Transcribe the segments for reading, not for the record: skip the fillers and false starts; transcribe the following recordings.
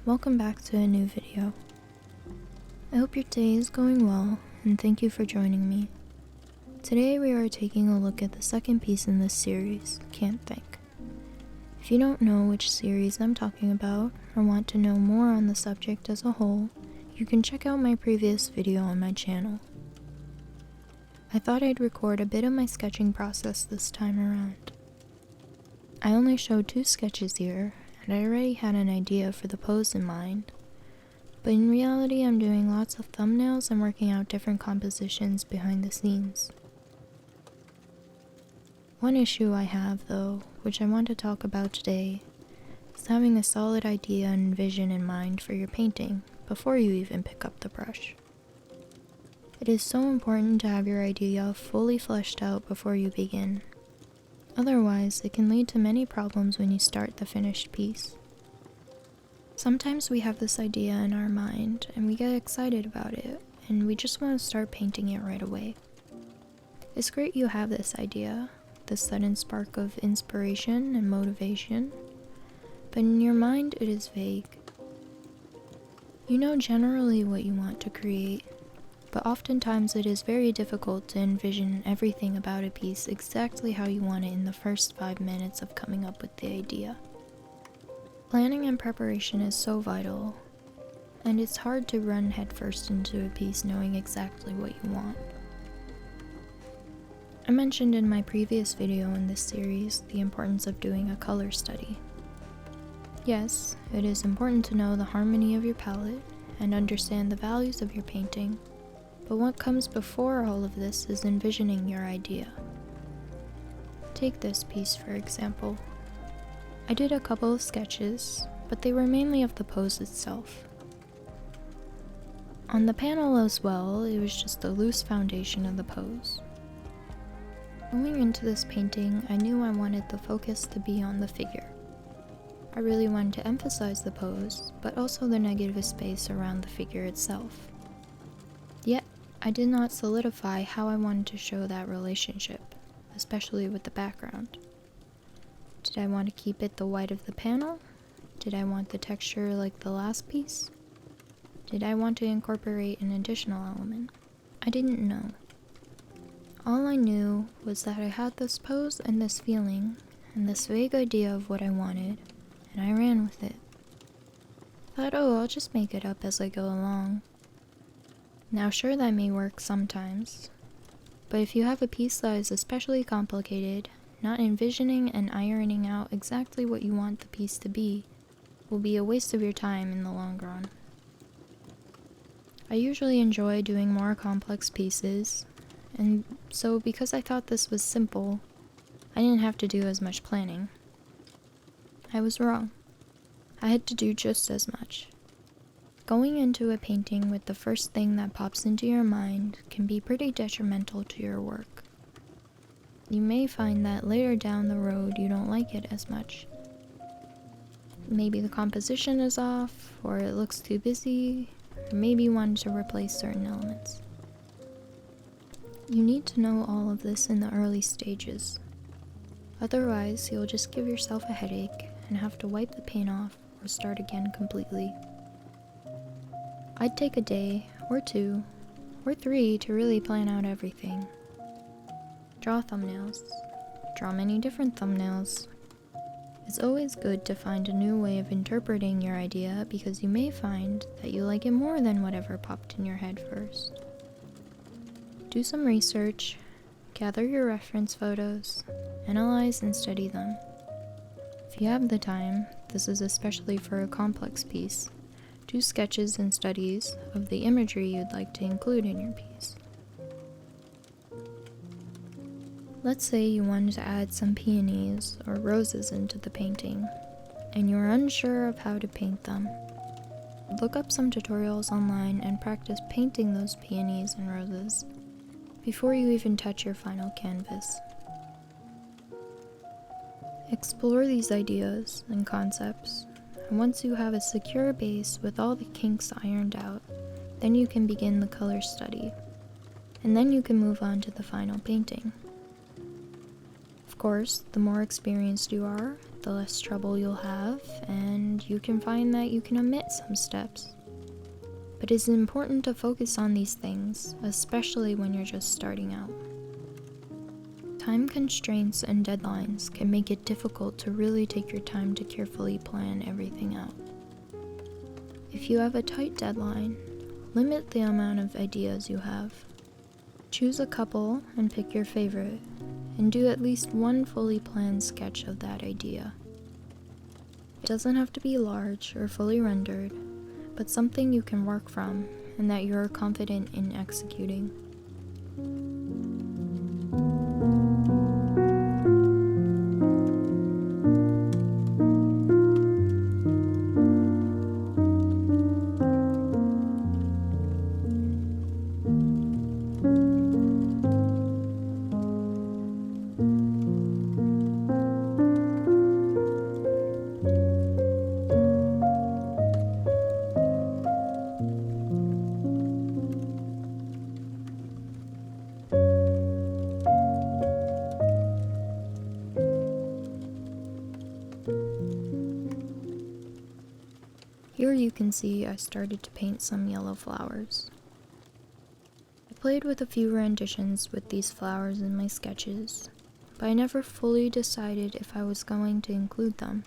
welcome back to a new video. I hope your day is going well, and thank you for joining me. Today we are taking a look at the second piece in this series, Can't Think. If you don't know which series I'm talking about, or want to know more on the subject as a whole, you can check out my previous video on my channel. I thought I'd record a bit of my sketching process this time around. I only showed 2 sketches here, and I already had an idea for the pose in mind, but in reality I'm doing lots of thumbnails and working out different compositions behind the scenes. One issue I have though, which I want to talk about today, is having a solid idea and vision in mind for your painting before you even pick up the brush. It is so important to have your idea fully fleshed out before you begin. Otherwise, it can lead to many problems when you start the finished piece. Sometimes we have this idea in our mind and we get excited about it and we just want to start painting it right away. It's great you have this idea, this sudden spark of inspiration and motivation, but in your mind it is vague. You know generally what you want to create, but oftentimes it is very difficult to envision everything about a piece exactly how you want it in the first 5 minutes of coming up with the idea. Planning and preparation is so vital, and it's hard to run headfirst into a piece knowing exactly what you want. I mentioned in my previous video in this series the importance of doing a color study. Yes, it is important to know the harmony of your palette and understand the values of your painting. But what comes before all of this is envisioning your idea. Take this piece for example. I did a couple of sketches, but they were mainly of the pose itself. On the panel as well, it was just a loose foundation of the pose. Going into this painting, I knew I wanted the focus to be on the figure. I really wanted to emphasize the pose, but also the negative space around the figure itself. Yet, I did not solidify how I wanted to show that relationship, especially with the background. Did I want to keep it the white of the panel? Did I want the texture like the last piece? Did I want to incorporate an additional element? I didn't know. All I knew was that I had this pose and this feeling, and this vague idea of what I wanted, and I ran with it. Thought, I'll just make it up as I go along. Now sure, that may work sometimes, but if you have a piece that is especially complicated, not envisioning and ironing out exactly what you want the piece to be will be a waste of your time in the long run. I usually enjoy doing more complex pieces, and so because I thought this was simple, I didn't have to do as much planning. I was wrong. I had to do just as much. Going into a painting with the first thing that pops into your mind can be pretty detrimental to your work. You may find that later down the road you don't like it as much. Maybe the composition is off, or it looks too busy, or maybe you want to replace certain elements. You need to know all of this in the early stages. Otherwise, you'll just give yourself a headache and have to wipe the paint off or start again completely. I'd take a day, or 2, or 3 to really plan out everything. Draw thumbnails. Draw many different thumbnails. It's always good to find a new way of interpreting your idea because you may find that you like it more than whatever popped in your head first. Do some research, gather your reference photos, analyze and study them. If you have the time, this is especially for a complex piece, do sketches and studies of the imagery you'd like to include in your piece. Let's say you wanted to add some peonies or roses into the painting, and you're unsure of how to paint them. Look up some tutorials online and practice painting those peonies and roses before you even touch your final canvas. Explore these ideas and concepts, and once you have a secure base with all the kinks ironed out, then you can begin the color study, and then you can move on to the final painting. Of course, the more experienced you are, the less trouble you'll have, and you can find that you can omit some steps. But it's important to focus on these things, especially when you're just starting out. Time constraints and deadlines can make it difficult to really take your time to carefully plan everything out. If you have a tight deadline, limit the amount of ideas you have. Choose a couple and pick your favorite, and do at least one fully planned sketch of that idea. It doesn't have to be large or fully rendered, but something you can work from and that you're confident in executing. Here you can see I started to paint some yellow flowers. I played with a few renditions with these flowers in my sketches, but I never fully decided if I was going to include them.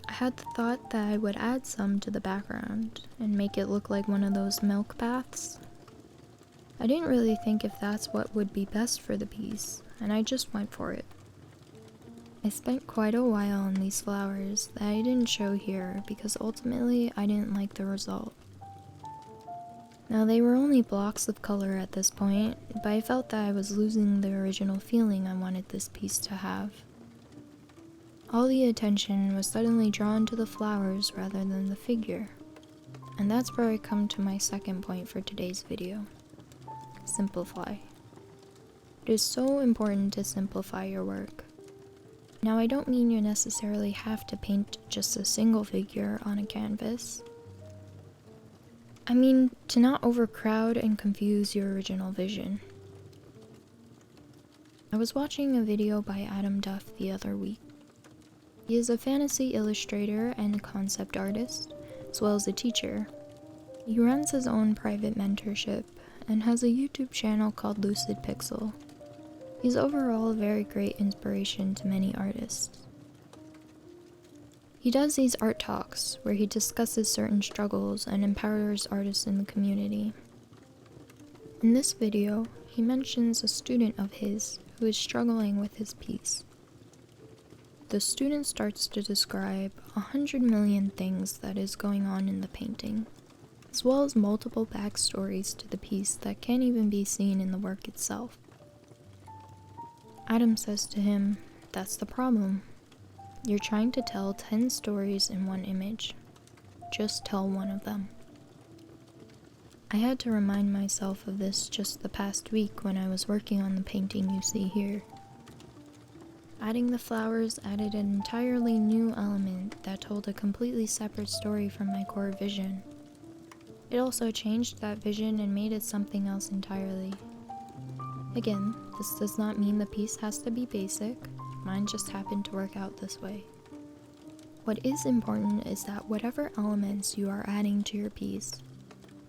I had the thought that I would add some to the background and make it look like one of those milk baths. I didn't really think if that's what would be best for the piece, and I just went for it. I spent quite a while on these flowers that I didn't show here because ultimately I didn't like the result. Now they were only blocks of color at this point, but I felt that I was losing the original feeling I wanted this piece to have. All the attention was suddenly drawn to the flowers rather than the figure. And that's where I come to my second point for today's video. Simplify. It is so important to simplify your work. Now I don't mean you necessarily have to paint just a single figure on a canvas. I mean to not overcrowd and confuse your original vision. I was watching a video by Duff the other week. He is a fantasy illustrator and a concept artist, as well as a teacher. He runs his own private mentorship and has a YouTube channel called Lucid Pixel. He's overall a very great inspiration to many artists. He does these art talks where he discusses certain struggles and empowers artists in the community. In this video, he mentions a student of his who is struggling with his piece. The student starts to describe 100 million things that is going on in the painting, as well as multiple backstories to the piece that can't even be seen in the work itself. Adam says to him, "That's the problem. You're trying to tell 10 stories in one image. Just tell one of them." I had to remind myself of this just the past week when I was working on the painting you see here. Adding the flowers added an entirely new element that told a completely separate story from my core vision. It also changed that vision and made it something else entirely. Again, this does not mean the piece has to be basic. Mine just happened to work out this way. What is important is that whatever elements you are adding to your piece,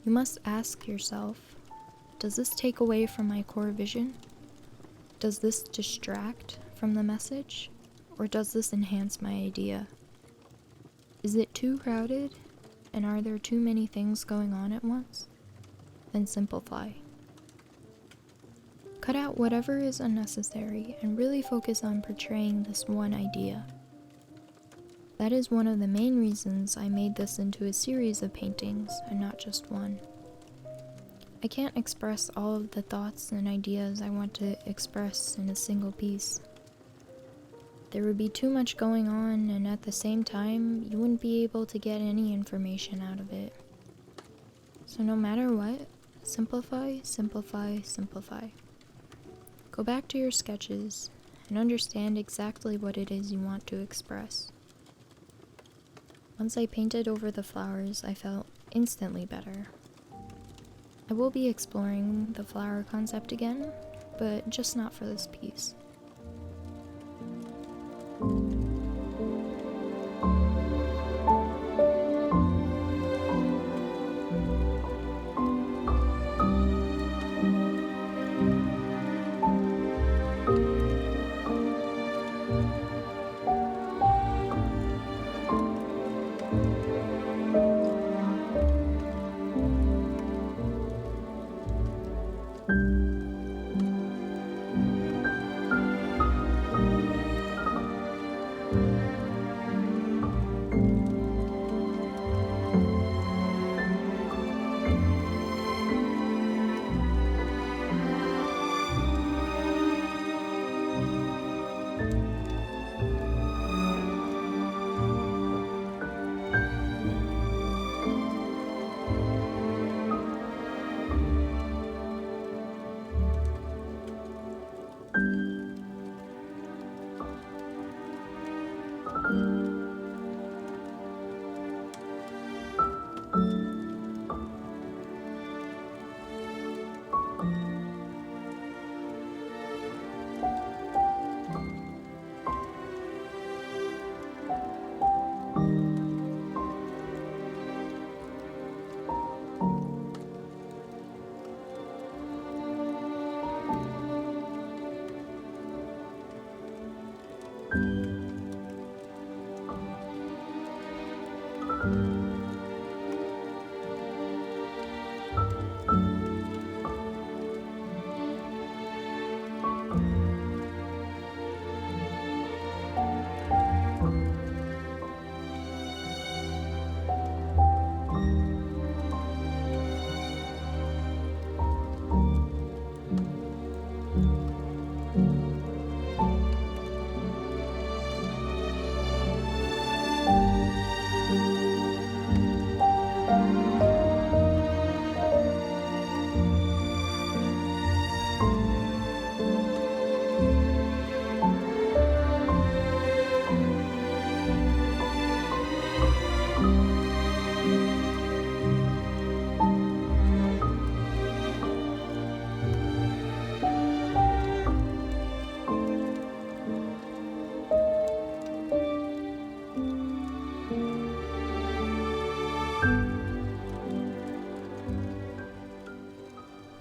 you must ask yourself, does this take away from my core vision? Does this distract from the message? Or does this enhance my idea? Is it too crowded? And are there too many things going on at once? Then simplify. Cut out whatever is unnecessary and really focus on portraying this one idea. That is one of the main reasons I made this into a series of paintings and not just one. I can't express all of the thoughts and ideas I want to express in a single piece. There would be too much going on, and at the same time, you wouldn't be able to get any information out of it. So no matter what, simplify, simplify, simplify. Go back to your sketches and understand exactly what it is you want to express. Once I painted over the flowers, I felt instantly better. I will be exploring the flower concept again, but just not for this piece.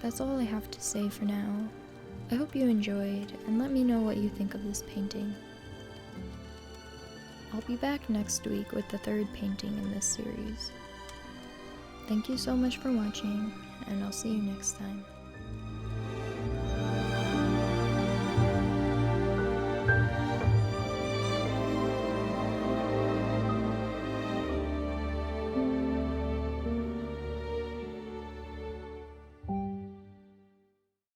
That's all I have to say for now. I hope you enjoyed, and let me know what you think of this painting. I'll be back next week with the third painting in this series. Thank you so much for watching, and I'll see you next time.